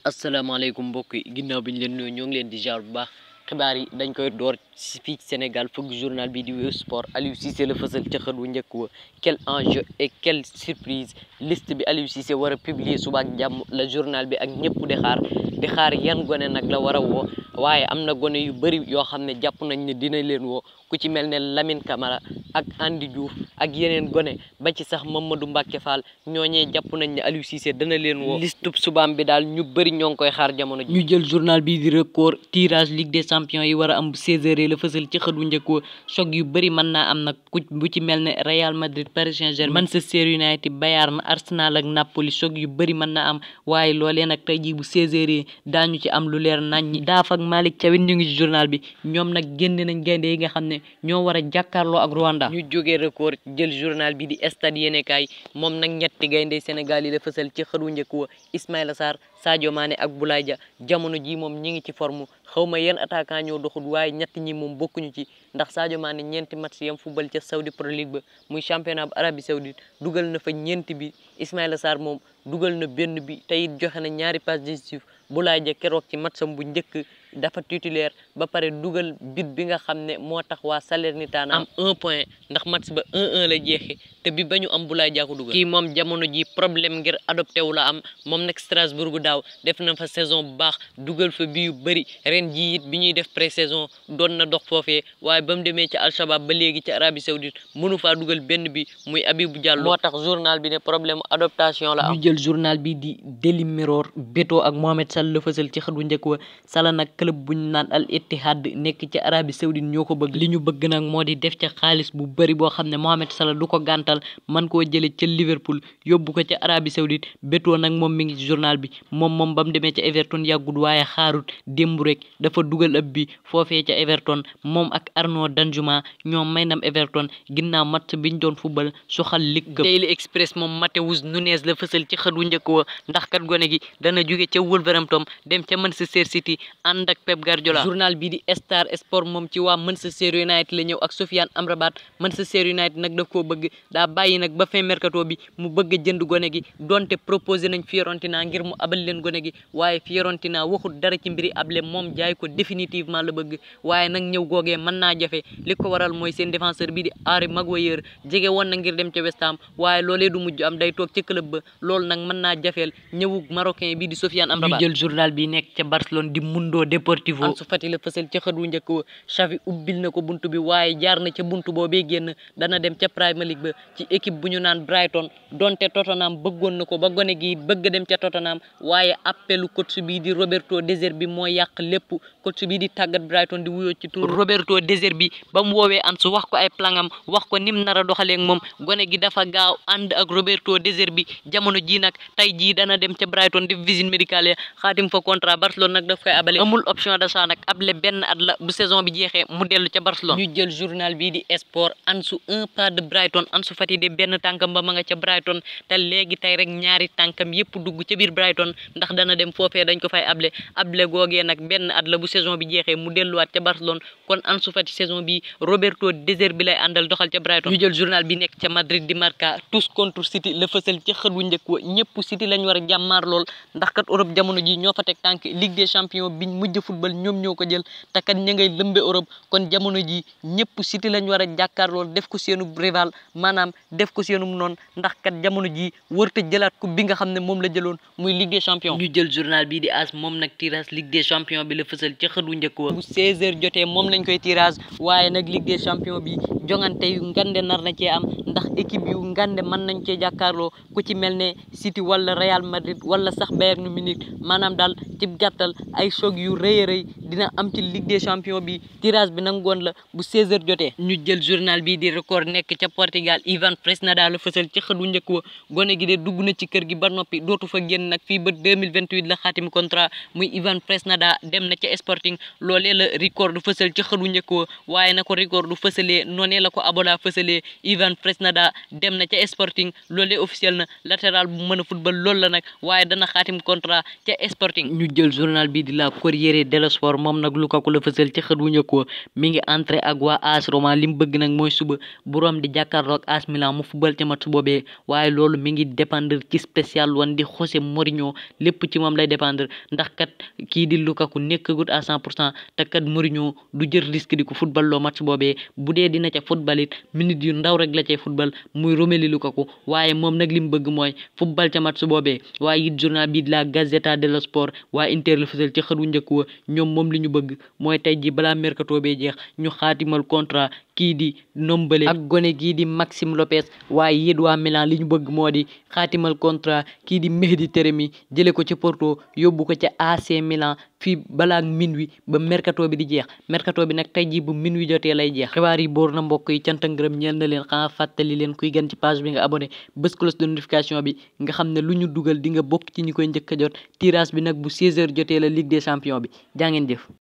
asalaamaaleykum mbokk yi ginnaaw bi ñu leen nuyoo ñoo ngi leen di jaar bu baax xibaar yi dañ koy door fii ci Sénégal foog journal bi di Wave Sport Aliou Cissé la fësal ca xët wu njëkk wa quel enjeu et quelle surprise liste bi Aliou Cissé war a publier suba ak jàmm la journal bi ak ñëpp di xaar yan gone nag la war a woo waaye am na gone yu bëri yoo xam ne jàpp nañ ne dina leen woo ku ci mel ne Lamine Camara ak Andy Diouf ak yeneen gone ba ci sax Mamadou Mbacke Fall ñooñee jàpp nañ ne Aliou Cissé dana leen woo listub subaam bi daal ñu bëri ñoo ngi koy xaar jamono ji. ñu jël journal bi di record tirage Ligue des champions yi war a am bu 16h la fësal ci xët wu njëkk wa choc yu bëri mën naa am nag ku bu ci mel ne Real Madrid Paris Saint-Germain Manchester United Bayern Arsenal ak Napoli choc yu bëri mën naa am waaye loolee nag tey jii bu 16h daañu ci am lu leer nañ Daaf ak Malick Thiawit ñu ngi ci journal bi ñoom nag génne nañ gaynde yi nga xam ne ñoo war a jàkkaarloo ak Rwanda. ñu jógee record jël journal bi di stade yéenekaay moom nag ñetti gaynde Sénégal yi la fësal ci xët wu njëkk wa Ismaïla Sarr Sadio Mané ak Boulaye Dia jamono ji moom ñi ngi ci forme xawma yenn attaquant ñoo doxul waaye ñett ñi moom bokkuñu ci ndax Sadio Mané ñeenti match yam football ca Saudi Pro League ba muy championnat bu Arabie Saoudite dugal na fa ñeenti bi Ismaïla Sarr moom dugal na benn bi tey joxe na ñaari passe décisive Boulaye Dia keroog ci matcham bu njëkk dafa titulaire ba pare dugal bit bi nga xam ne moo tax waa Salernitana am 1 point ndax match ba 1-1 la jeexee te bi ba ñu am Boulaye Dia ko dugal kii moom jamono ji problème ngir adopté wu la am moom nag Strasbourg daaw def na fa saison bu baax dugal fa bi yu bëri ren ji it bi ñuy def pré-saison doon na dox foofee waaye ba mu demee ci Al-Shabaab ba léegi ci Arabie Saoudite mënu faa dugal benn bi muy Abibou Diallo moo tax journal bi ne problème adaptation la am. ñu jël journal bi di Daily Mirror Beto ak Mohamed Salah la fësal ci xët wu njëkk wa Salah nag club bu ñu naan Al Ittihad nekk ci Arabie Saoudite ñoo ko bëgg li ñu bëgg nag moo di def ca xaalis bu bëri boo xam ne Mohamed Salah du ko gàntal man koo jële ca Liverpool yóbbu ko ca Arabie Saoudite Beto nag moom mi ngi ci journal bi moom ba mu demee ca Everton yàggut waaye xaarut démb rek dafa dugal ab bi foofee ca Everton moom ak Arnaud Danjuma ñoom may nam Everton ginnaaw match biñ doon football soxal Ligue Cup. Daily Express moom Matheus Nunes la fësal ci xët wu njëkk wa ndax kat gone gi dana jóge ca Wolverhampton dem ca Manchester City ànd ak Pep Guardiola. journal bi di Star Sport moom ci waa Manchester United la ñëw ak Sofiane Amrabat Manchester United nag daf koo bëgg daa bàyyi nag ba fin mercato bi mu bëgg a jënd gone gi donte proposé nañ Fiorentina ngir mu abal leen gone gi waaye Fiorentina waxut dara ci mbiri able moom jaay ko définitivement la bëgg waaye nag ñëw googee mën naa jafe li ko waral mooy seen défenseur bi di Harry Maguire jege woon na ngir dem ca West Ham waaye loolee du mujj am day toog ca club ba loolu nag mën naa jafeel ñëwu marocain bi di Sofiane Amrabat. ñu jël journal bi nekk ca Barcelone di Mundo Deportivo Ansu Fati la fësal ca xët wu njëkk wa Xavi ubbil na ko buntu bi waaye jaar na ca buntu boobee génn dana dem ca Premier League ba ci équipe bu ñu naan Brighton donte Tottenham bëggoon na ko ba gone gi bëgg dem ca Tottenham waaye appelu coach bi di Roberto De Zerbi moo yàq lépp coach bi di tàggat Brighton di wuyoo ci tur Roberto De Zerbi ba mu woowee Ansu wax ko ay plangam wax ko nim nar a doxalee ak moom gone gi dafa gaaw ànd ak Roberto De Zerbi jamono ji nag tey jii dana dem ca Brighton def visite médicale xaatim fa contrat Barcelone nag daf koy abale amul option d'achat nag able benn at la bu saison bi jeexee mu dellu ca Barcelone. ñu jël journal bi di Sport Ansu un pas de Brighton Ansu Fati de benn tànkam ba ma nga ca Brighton te léegi tey rek ñaari tànkam yëpp dugg ca biir Brighton ndax dana dem foofee dañ ko fay able googee nag benn at la bu saison bi jeexee mu delluwaat ca Barcelone kon Ansu Fati saison bi Roberto De Zerbi lay àndal doxal ca Brighton. ñu jël journal bi nekk ca Madrid di Marca tous contre City la fësal ca xët wu njëkk wa ñëpp City lañ war a jàmmaar lool ndax kat Europe jamono ji ñoo fa teg tànk Ligue des champions biñ mujj football ñoom ñoo ko jël te kat ña ngay lëmbe Europe kon jamono ji ñëpp City lañ war a jàkkaarlool def ko seenu rival maanaam def ko seenu noonu ndax kat jamono ji wërta jëlaat coupe bi nga xam ne moom la jëloon muy Ligue des champions. ñu jël journal bi di AS moom nag tirage Ligue des champions bi la fësal ca xët wu njëkk wa bu 16h jotee moom lañ koy tirage waaye nag Ligue des champions bi jongante yu ngande nar na cee am ndax équipe yu ngande mën nañ cee jàkkaarloo ku ci mel ne City wala Real Madrid wala sax Bayern Munich maanaam daal ci gàttal ay choc yu rëy a rëy dina am ci Ligue des champions bi tirage bi nag ngoon la bu 16h jotee. ñu jël journal bi di record nekk ca Portugal Ivan Fresneda la fësal ci xët wu njëkk wa gone gi de dugg na ci kër gi ba noppi dootu fa génn nag fii ba 2028 la xaatim contrat muy Ivan Fresneda dem na ca Sporting loolee la record fësal ci xët wu njëkk wa waaye na ko record du fësalee noonee la ko Abola fësalee Ivan Fresneda dem na ca Sporting loolee officiel na latéral bu mën a football loolu la nag waaye dana xaatim contrat ca Sporting. ñu jël journal bi di la Corriere dello Sport Sport moom nag Lukaku la fësal ci xët wu njëkk wa mi ngi entré ak waa AS Roma li mu bëgg nag mooy suba bu Rome di jàkkaarloog AS Milan mu football ca match boobee waaye loolu mi ngi dépendre ci spécial wan di José Mourinho lépp ci moom lay dépendre ndax kat kii di Lukaku nekkagut à 100% te kat Mourinho du jël risque di ko football loo match boobee bu dee dina ca football it minute yu ndaw rek la cay football muy Romelu Lukaku waaye moom nag li mu bëgg mooy football ca match boobee waaye it journal bi la Gazzetta dello Sport waa Inter la fësal ci xët wu njëkk wa ñoom moom li ñu bëgg mooy tey ji balaa mercato bee jeex ñu xaatimal contrat kii di Ndombele ak gone gii di Maxime Lopez waaye it waa Milan li ñu bëgg moo di xaatimal contrat kii di Mehdi Taremi jële ko ci Porto yóbbu ko ca AC Milan fii balaa minuit ba mercato bi di jeex mercato bi nag tey jii bu minuit jotee lay jeex xibaar yi boor na mbokk yi cant ak ngërëm ñeel na leen xanaa fàttali leen kuy gën ci page bi nga abonné bés cloche de notification bi nga xam ne lu ñu dugal di nga bokk ci ñi koy njëkk a jot tirage bi nag bu 16h jotee la Ligue des champions bi jaa ngeen jëf